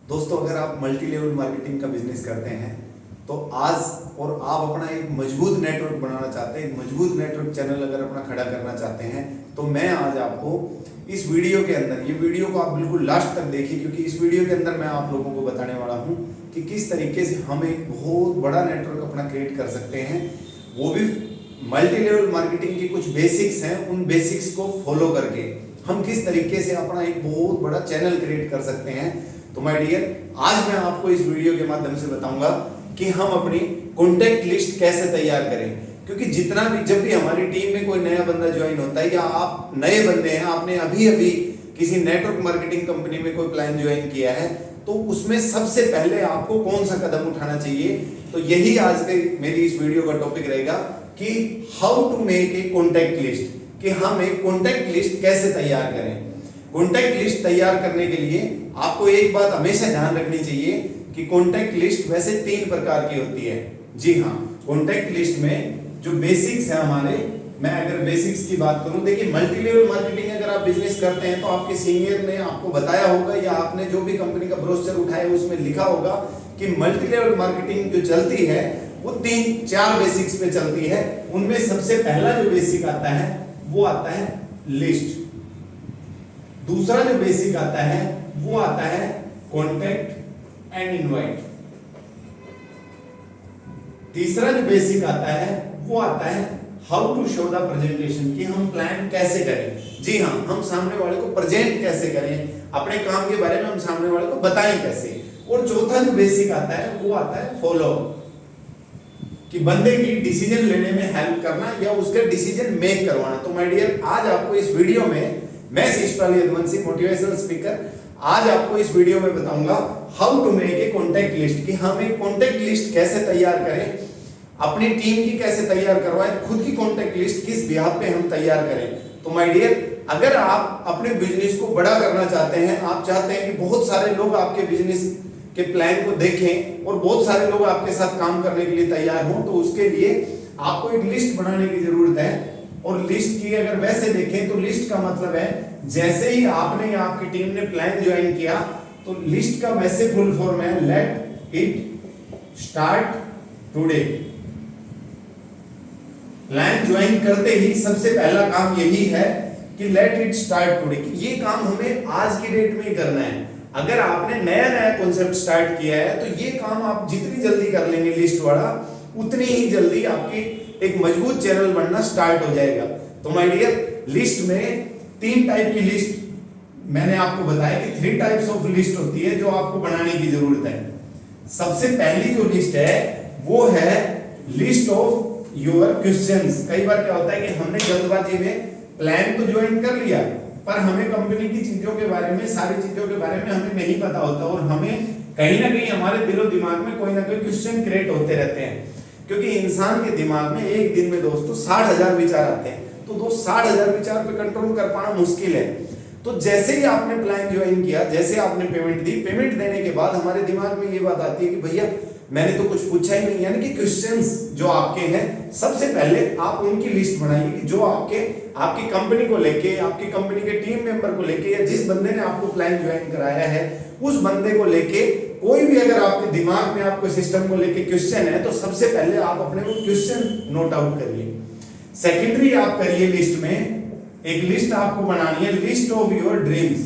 दोस्तों, अगर आप मल्टी लेवल मार्केटिंग का बिजनेस करते हैं तो आज और आप अपना एक मजबूत नेटवर्क बनाना चाहते हैं, एक मजबूत नेटवर्क चैनल अगर अपना खड़ा करना चाहते हैं तो मैं आज आपको इस वीडियो के अंदर, ये वीडियो को आप बिल्कुल लास्ट तक देखिए क्योंकि इस वीडियो के अंदर मैं आप लोगों को बताने वाला हूं कि किस तरीके से हम एक बहुत बड़ा नेटवर्क अपना क्रिएट कर सकते हैं, वो भी मल्टी लेवल मार्केटिंग के कुछ बेसिक्स हैं, उन बेसिक्स को फॉलो करके हम किस तरीके से अपना एक बहुत बड़ा चैनल क्रिएट कर सकते हैं। तो माय डियर, आज मैं आपको इस वीडियो के माध्यम से बताऊंगा कि हम अपनी कॉन्टैक्ट लिस्ट कैसे तैयार करें, क्योंकि जितना भी जब भी हमारी टीम में कोई नया बंदा ज्वाइन होता है या आप नए बंदे हैं, आपने अभी अभी किसी नेटवर्क मार्केटिंग कंपनी में कोई प्लान ज्वाइन किया है, तो उसमें सबसे पहले आपको कौन सा कदम उठाना चाहिए। तो यही आज के मेरी इस वीडियो का टॉपिक रहेगा कि how to make a contact list, कि हम एक कॉन्टैक्ट लिस्ट कैसे तैयार करें। कॉन्टैक्ट लिस्ट तैयार करने के लिए आपको एक बात हमेशा ध्यान रखनी चाहिए कि कॉन्टैक्ट लिस्ट वैसे 3 प्रकार की होती है। जी हाँ, कॉन्टैक्ट लिस्ट में जो बेसिक्स है हमारे, मैं अगर बेसिक्स की बात करूं, देखिए मल्टी लेवल मार्केटिंग अगर आप बिजनेस करते हैं तो आपके सीनियर ने आपको बताया होगा या आपने जो भी कंपनी का ब्रोशर उठाया उसमें लिखा होगा कि मल्टी लेवल मार्केटिंग जो चलती है वो 3-4 बेसिक्स पे चलती है। उनमें सबसे पहला जो बेसिक आता है वो आता है लिस्ट, दूसरा जो बेसिक आता है वो आता है कॉन्टैक्ट एंड इनवाइट, तीसरा जो बेसिक आता है वो आता है how to show the presentation, कि हम प्लान कैसे करें। जी हाँ, हम सामने वाले को प्रेजेंट कैसे करें, अपने काम के बारे में हम सामने वाले को बताएं कैसे। और चौथा जो बेसिक आता है वो आता है फॉलो, कि बंदे की डिसीजन लेने में हेल्प करना या उसका डिसीजन मेक करवाना। तो माय डियर, आज आपको इस वीडियो में मैं शिष्टाली यदुवंशी मोटिवेशनल स्पीकर, आज आपको इस वीडियो में बताऊंगा how to make a contact list, कि हम एक कॉन्टैक्ट लिस्ट कैसे तैयार करें, अपनी टीम की कैसे तैयार करवाएं, खुद की कॉन्टैक्ट लिस्ट किस बिहाफ पे हम तैयार करें। तो माय डियर, अगर आप अपने बिजनेस को बड़ा करना चाहते हैं, आप चाहते हैं कि बहुत सारे लोग आपके बिजनेस के प्लान को देखें और बहुत सारे लोग आपके साथ काम करने के लिए तैयार हों, तो उसके लिए आपको एक लिस्ट बनाने की जरूरत है। और लिस्ट की अगर वैसे देखें तो लिस्ट का मतलब है जैसे ही आपने या आपकी टीम ने प्लान ज्वाइन किया तो लिस्ट का वैसे फुल फॉर्म है let it start today. Plan join करते ही सबसे पहला काम यही है कि लेट इट स्टार्ट टुडे, ये काम हमें आज की डेट में ही करना है। अगर आपने नया नया कॉन्सेप्ट स्टार्ट किया है तो ये काम आप जितनी जल्दी कर लेंगे लिस्ट वाला, उतनी ही जल्दी आपकी एक मजबूत चैनल बनना स्टार्ट हो जाएगा। तो माय डियर, लिस्ट में 3 टाइप की लिस्ट मैंने आपको बताया कि 3 टाइप्स ऑफ लिस्ट होती है जो आपको बनाने की जरूरत है। सबसे पहली जो लिस्ट है वो है लिस्ट ऑफ योर क्वेश्चंस। कई बार क्या होता है कि हमने जल्दबाजी में प्लान तो ज्वाइन कर लिया पर हमें कंपनी की चीजों के बारे में, सारी चीजों के बारे में हमें नहीं पता होता और हमें कहीं ना कहीं हमारे दिलो दिमाग में कोई ना कोई क्वेश्चन क्रिएट होते रहते हैं, क्योंकि इंसान के दिमाग में एक दिन में दोस्तों 60,000 विचार आते हैं। तो दोस्त 60,000 विचार पे कंट्रोल कर पाना मुश्किल है। तो जैसे ही आपने प्लान ज्वाइन किया, जैसे आपने पेमेंट दी, पेमेंट देने के बाद हमारे दिमाग में ये बात आती है कि भैया मैंने तो कुछ पूछा ही नहीं, यानी कि क्वेश्चंस जो आपके हैं सबसे पहले आप उनकी लिस्ट बनाइए कि जो आपकी कंपनी को लेके, आपकी कंपनी के टीम मेंबर को लेके या जिस बंदे ने आपको प्लान ज्वाइन कराया है उस बंदे को लेके कोई भी अगर आपके दिमाग में आपको सिस्टम को लेके क्वेश्चन है तो सबसे पहले आप अपने वो क्वेश्चन नोट आउट करिए। सेकेंडरी आप करिए लिस्ट में एक लिस्ट आपको बनानी है, लिस्ट ऑफ योर ड्रीम्स,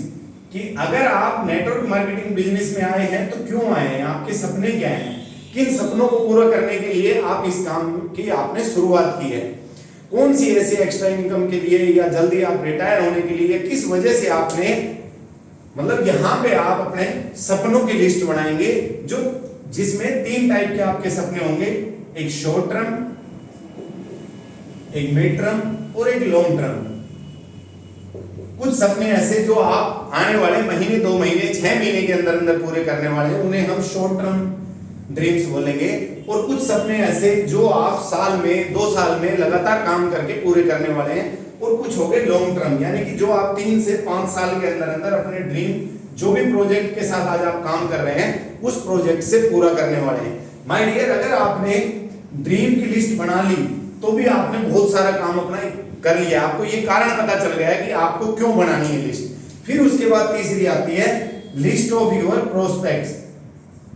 कि अगर आप नेटवर्क मार्केटिंग बिजनेस में आए हैं तो क्यों आए हैं, आपके सपने क्या हैं, किन सपनों को पूरा करने के लिए आप इस काम की आपने शुरुआत की है, कौन सी ऐसी एक्स्ट्रा इनकम के लिए या जल्दी आप रिटायर होने के लिए, किस वजह से आपने, मतलब यहाँ पे आप अपने सपनों की लिस्ट बनाएंगे जो जिसमें 3 टाइप के आपके सपने होंगे, एक शॉर्ट टर्म, एक मिड टर्म और एक लॉन्ग टर्म। कुछ सपने ऐसे जो आप आने वाले महीने, 2 महीने, 6 महीने के अंदर अंदर पूरे करने वाले हैं, उन्हें हम शॉर्ट टर्म ड्रीम्स बोलेंगे। और कुछ सपने ऐसे जो आप साल में, 2 साल में लगातार काम करके पूरे करने वाले हैं। और कुछ हो गए लॉन्ग टर्म, यानी कि जो आप 3 से 5 साल के अंदर अंदर अपने ड्रीम, जो भी प्रोजेक्ट के साथ आज आप काम कर रहे हैं उस प्रोजेक्ट से पूरा करने वाले हैं। माय डियर, अगर आपने ड्रीम की लिस्ट बना ली तो भी आपने बहुत सारा काम अपना कर लिया, आपको ये कारण पता चल गया है कि आपको क्यों बनानी है लिस्ट। फिर उसके बाद तीसरी आती है list of your prospects.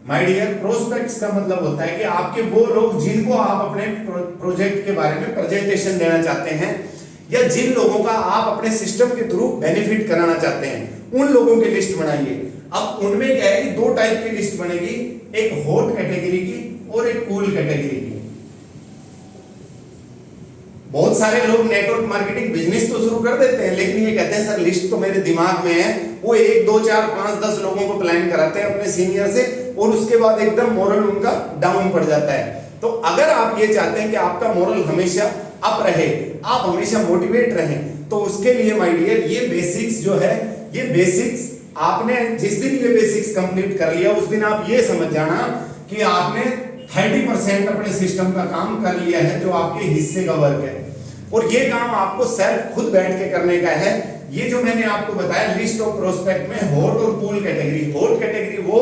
My dear, prospects का मतलब होता है कि आपके वो लोग जिनको आप अपने प्रोजेक्ट के बारे में प्रेजेंटेशन देना चाहते हैं, या जिन लोगों का आप अपने सिस्टम के थ्रू बेनिफिट कराना चाहते हैं, उन लोगों की लिस्ट बनाइए। अब उनमें क्या है कि दो टाइप की लिस्ट बनेगी, एक हॉट कैटेगरी की और एक कूल कैटेगरी की। बहुत सारे लोग नेटवर्क मार्केटिंग बिजनेस तो शुरू कर देते हैं, लेकिन ये कहते हैं सर लिस्ट तो मेरे दिमाग में है, वो 1 2 4 5 10 लोगों को प्लान कराते हैं अपने सीनियर से, और उसके बाद एकदम मोरल उनका डाउन पड़ जाता है। तो अगर आप ये चाहते हैं कि आपका मोरल हमेशा अप रहे, आप हमेशा मोटिवेट रहें, तो उसके लिए माय डियर ये बेसिक्स जो है, ये बेसिक्स आपने जिस दिन ये बेसिक्स कंप्लीट कर लिया, उस दिन आप ये समझ जाना कि आपने 30% अपने सिस्टम का काम कर लिया है, जो आपके हिस्से का वर्क है। और ये काम आपको सेल्फ खुद बैठ के करने का है। ये जो मैंने आपको बताया लिस्ट ऑफ प्रोस्पेक्ट में हॉट और कूल कैटेगरी, हॉट कैटेगरी वो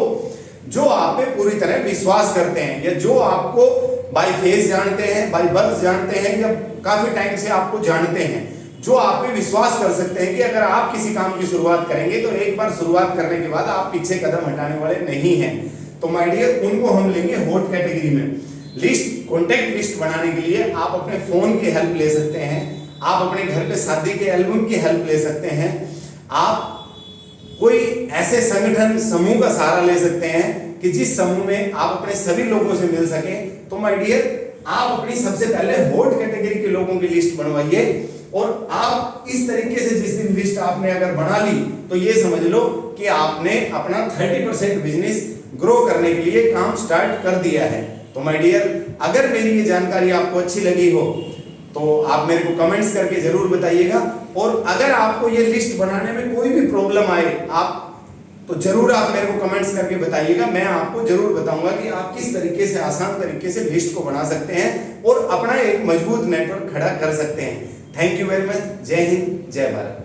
जो आप पे पूरी तरह विश्वास करते हैं, या जो आपको बाय फेस जानते हैं, बाय बर्थ जानते हैं, या काफी टाइम से आपको जानते हैं, जो आप पे विश्वास कर सकते हैं कि अगर आप किसी काम की शुरुआत करेंगे तो एक बार शुरुआत करने के बाद आप पीछे कदम हटाने वाले नहीं हैं। तो माय डियर, उनको हम लेंगे हॉट कैटेगरी में। लिस्ट, कॉन्टेक्ट लिस्ट बनाने के लिए आप अपने फोन की हेल्प ले सकते हैं, आप अपने घर पे शादी के एल्बम की हेल्प ले सकते हैं, आप कोई ऐसे संगठन समूह का सहारा ले सकते हैं कि जिस समूह में आप अपने सभी लोगों से मिल सके। तो माय डियर, आप अपनी सबसे पहले हॉट कैटेगरी के लोगों की लिस्ट बनवाइए, और आप इस तरीके से जिस दिन लिस्ट आपने अगर बना ली, तो ये समझ लो कि आपने अपना 30% बिजनेस ग्रो करने के लिए काम स्टार्ट कर दिया है। तो माय डियर, अगर मेरी ये जानकारी आपको अच्छी लगी हो तो आप मेरे को कमेंट्स करके जरूर बताइएगा, और अगर आपको ये लिस्ट बनाने में कोई भी प्रॉब्लम आए आप तो जरूर आप मेरे को कमेंट्स करके बताइएगा। मैं आपको जरूर बताऊंगा कि आप किस तरीके से आसान तरीके से लिस्ट को बना सकते हैं और अपना एक मजबूत नेटवर्क खड़ा कर सकते हैं। Thank you very much. जय हिंद, जय भारत।